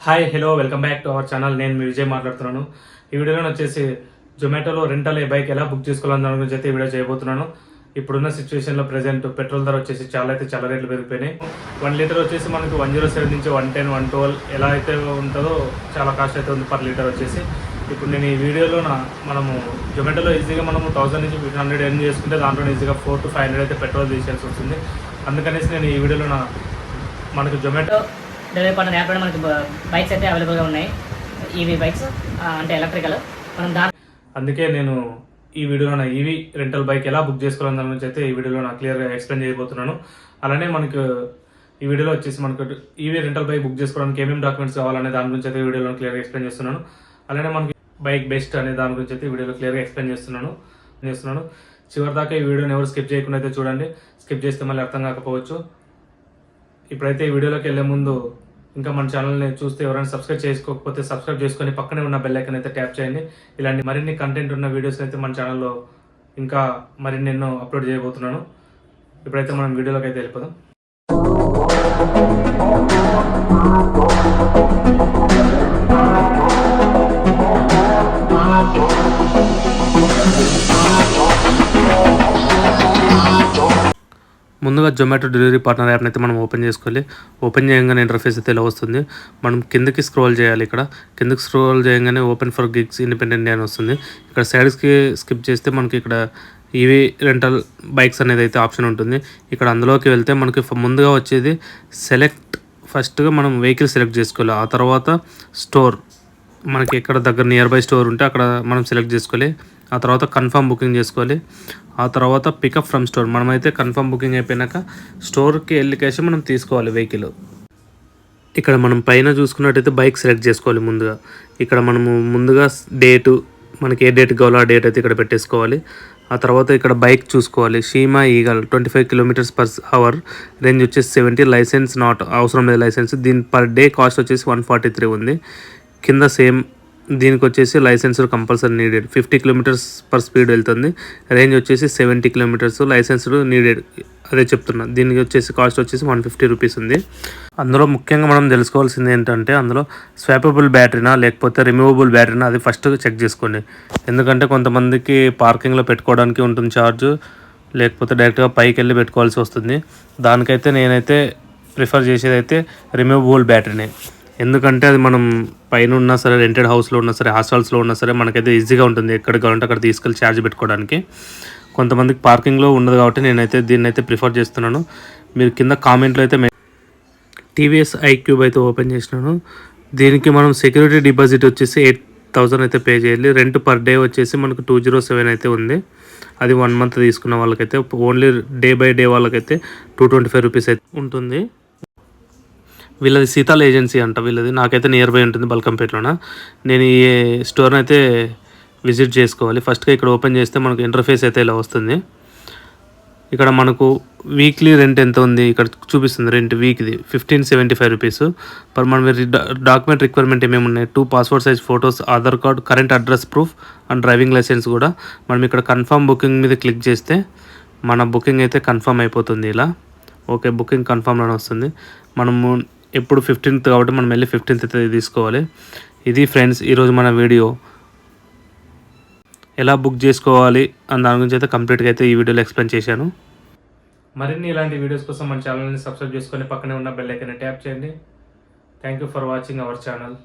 Hi hello welcome back to our channel. నేను మీ విజయ్ మాట్లాడుతున్నాను. ఈ వీడియోలో వచ్చేసి జొమాటోలో రెంటల్ ఏ బైక్ ఎలా బుక్ చేసుకోవాలని దాని గురించి అయితే ఈ వీడియో చేయబోతున్నాను. ఇప్పుడున్న సిచ్యువేషన్లో ప్రెజెంట్ పెట్రోల్ ధర వచ్చేసి చాలా రేట్లు పెరిగిపోయినాయి. 1 లీటర్ వచ్చేసి మనకు 107 నుంచి 110, 112 ఎలా అయితే ఉంటుందో చాలా కాస్ట్ అయితే ఉంది పర్ లీటర్ వచ్చేసి. ఇప్పుడు నేను ఈ వీడియోలో మనము జొమాటోలో ఈజీగా మనము 1000 నుంచి 1500 ఎర్న్ చేసుకుంటే దాంట్లో ఈజీగా 400 to 500 అయితే పెట్రోల్ తీసేయాల్సి వస్తుంది. అందుకనేసి నేను ఈ వీడియోలో మనకు జొమాటో డెలివరీ పార్ట్నర్ యాప్లో మనకి బైక్స్ అయితే అవైలబుల్గా ఉన్నాయి. ఈవీ బైక్స్ అంటే ఎలక్ట్రికల్. అందుకే నేను ఈ వీడియోలో ఈవీ రెంటల్ బైక్ ఎలా బుక్ చేసుకోవాలని దాని గురించి అయితే ఈ వీడియోలో క్లియర్గా ఎక్స్ప్లెయిన్ చేయబోతున్నాను. అలానే మనకు ఈ వీడియోలో వచ్చేసి మనకు ఈవీ రెంటల్ బైక్ బుక్ చేసుకోవడానికి ఏమేమి డాక్యుమెంట్స్ కావాలనే దాని గురించి అయితే ఈ వీడియోలో క్లియర్గా ఎక్స్ప్లెయిన్ చేస్తున్నాను. అలానే మనకి బైక్ బెస్ట్ అనే దాని గురించి అయితే ఈ వీడియోలో క్లియర్గా ఎక్స్ప్లెయిన్ చేస్తున్నాను. చివరి దాకా ఈ వీడియోని ఎవరు స్కిప్ చేయకుండా అయితే చూడండి. స్కిప్ చేస్తే మళ్ళీ అర్థం కాకపోవచ్చు. ఇప్పుడైతే ఈ వీడియోలోకి వెళ్ళే ముందు ఇంకా మన ఛానల్ని చూస్తే ఎవరైనా సబ్స్క్రైబ్ చేసుకోకపోతే సబ్స్క్రైబ్ చేసుకొని పక్కనే ఉన్న బెల్ ఐకాన్ అయితే ట్యాప్ చేయండి. ఇలాంటి మరిన్ని కంటెంట్ ఉన్న వీడియోస్ అయితే మన ఛానల్లో ఇంకా మరిన్ని ఎన్నో అప్లోడ్ చేయబోతున్నాను. ఇప్పుడైతే మనం వీడియోలోకి అయితే వెళ్ళిపోదాం. ముందుగా జొమాటో డెలివరీ పార్ట్నర్ యాప్ని అయితే మనం ఓపెన్ చేసుకోవాలి. ఓపెన్ చేయగానే ఇంటర్ఫేస్ అయితే ఇలా వస్తుంది. మనం కిందకి స్క్రోల్ చేయాలి. ఇక్కడ కిందకి స్క్రోల్ చేయగానే ఓపెన్ ఫర్ గిగ్స్ ఇండిపెండెంట్ అని వస్తుంది. ఇక్కడ సైడ్స్కి స్కిప్ చేస్తే మనకి ఇక్కడ ఈవీ రెంటల్ బైక్స్ అనేది అయితే ఆప్షన్ ఉంటుంది. ఇక్కడ అందులోకి వెళ్తే మనకి ముందుగా వచ్చేది ఫస్ట్గా మనం వెహికల్ సెలెక్ట్ చేసుకోవాలి. ఆ తర్వాత స్టోర్, మనకి ఎక్కడ దగ్గర నియర్ బై స్టోర్ ఉంటే అక్కడ మనం సెలెక్ట్ చేసుకోవాలి. ఆ తర్వాత కన్ఫర్మ్ బుకింగ్ చేసుకోవాలి. ఆ తర్వాత పికప్ ఫ్రమ్ స్టోర్, మనమైతే కన్ఫర్మ్ బుకింగ్ అయిపోయినాక స్టోర్కి వెళ్ళికేసి మనం తీసుకోవాలి వెహికల్. ఇక్కడ మనం పైన చూసుకున్నట్టయితే బైక్ సెలెక్ట్ చేసుకోవాలి. ఇక్కడ మనము ముందుగా డేటు, మనకి ఏ డేట్ కావాలో ఆ డేట్ అయితే ఇక్కడ పెట్టేసుకోవాలి. ఆ తర్వాత ఇక్కడ బైక్ చూసుకోవాలి. షీమా ఈగల్ 25 km/h, రేంజ్ వచ్చేసి 70, లైసెన్స్ నాట్ అవసరం లేదు లైసెన్స్. దీని పర్ డే కాస్ట్ వచ్చేసి 143 ఉంది. కింద సేమ్ దీనికి వచ్చేసి లైసెన్స్ కంపల్సరీ నీడెడ్. 50 km/speed వెళ్తుంది. రేంజ్ వచ్చేసి 70 km, లైసెన్స్ నీడెడ్. అదే చెప్తున్నా. దీనికి వచ్చేసి కాస్ట్ వచ్చేసి 150 రూపీస్ ఉంది. అందులో ముఖ్యంగా మనం తెలుసుకోవాల్సింది ఏంటంటే అందులో స్వాపబుల్ బ్యాటరీనా లేకపోతే రిమూవబుల్ బ్యాటరీనా అది ఫస్ట్ చెక్ చేసుకోండి. ఎందుకంటే కొంతమందికి పార్కింగ్లో పెట్టుకోవడానికి ఉంటుంది ఛార్జ్, లేకపోతే డైరెక్ట్గా పైకి వెళ్ళి పెట్టుకోవాల్సి వస్తుంది. దానికైతే నేనైతే ప్రిఫర్ చేసేది అయితే రిమూవబుల్ బ్యాటరీనే. ఎందుకంటే అది మనం పైన ఉన్నా సరే, రెంటెడ్ హౌస్లో ఉన్నా సరే, హాస్టల్స్లో ఉన్నా సరే మనకైతే ఈజీగా ఉంటుంది ఎక్కడికి కావాలంటే అక్కడ తీసుకెళ్ళి ఛార్జ్ పెట్టుకోవడానికి. కొంతమందికి పార్కింగ్లో ఉండదు కాబట్టి నేనైతే దీన్ని అయితే ప్రిఫర్ చేస్తున్నాను. మీరు కింద కామెంట్లో అయితే టీవీఎస్ ఐక్యూబ్ అయితే ఓపెన్ చేసినాను. దీనికి మనం సెక్యూరిటీ డిపాజిట్ వచ్చేసి 8000 అయితే పే చేయాలి. రెంట్ పర్ డే వచ్చేసి మనకు 207 అయితే ఉంది. అది 1 month తీసుకున్న వాళ్ళకైతే. ఓన్లీ డే బై డే వాళ్ళకైతే 225 రూపీస్ అయితే ఉంటుంది. వీళ్ళది సీతాల్ ఏజెన్సీ అంట వీళ్ళది. నాకైతే నియర్ బై ఉంటుంది బల్కంపేటలోన. నేను ఈ స్టోర్ని అయితే విజిట్ చేసుకోవాలి. ఫస్ట్గా ఇక్కడ ఓపెన్ చేస్తే మనకు ఇంటర్ఫేస్ అయితే ఇలా వస్తుంది. ఇక్కడ మనకు వీక్లీ రెంట్ ఎంత ఉంది ఇక్కడ చూపిస్తుంది. రెంట్ వీక్ది 1575 రూపీస్. పర్ మన డాక్యుమెంట్ రిక్వైర్మెంట్ ఏమేమి ఉన్నాయి, 2 passport size photos, Aadhaar card, current address proof and driving licence కూడా. మనం ఇక్కడ కన్ఫర్మ్ బుకింగ్ మీద క్లిక్ చేస్తే మన బుకింగ్ అయితే కన్ఫర్మ్ అయిపోతుంది. ఇలా ఓకే బుకింగ్ కన్ఫర్మ్ అని వస్తుంది. మనము ఎప్పుడు 15th కాబట్టి మనం వెళ్ళి 15th అయితే తీసుకోవాలి. ఇది ఫ్రెండ్స్ ఈరోజు మన వీడియో. ఎలా బుక్ చేసుకోవాలి అని దాని గురించి అయితే కంప్లీట్గా అయితే ఈ వీడియోలో ఎక్స్ప్లెయిన్ చేశాను. మరిన్ని ఇలాంటి వీడియోస్ కోసం మన ఛానల్ని సబ్స్క్రైబ్ చేసుకొని పక్కనే ఉన్న బెల్ ఐకాన్ని ట్యాప్ చేయండి. Thank you for watching our channel.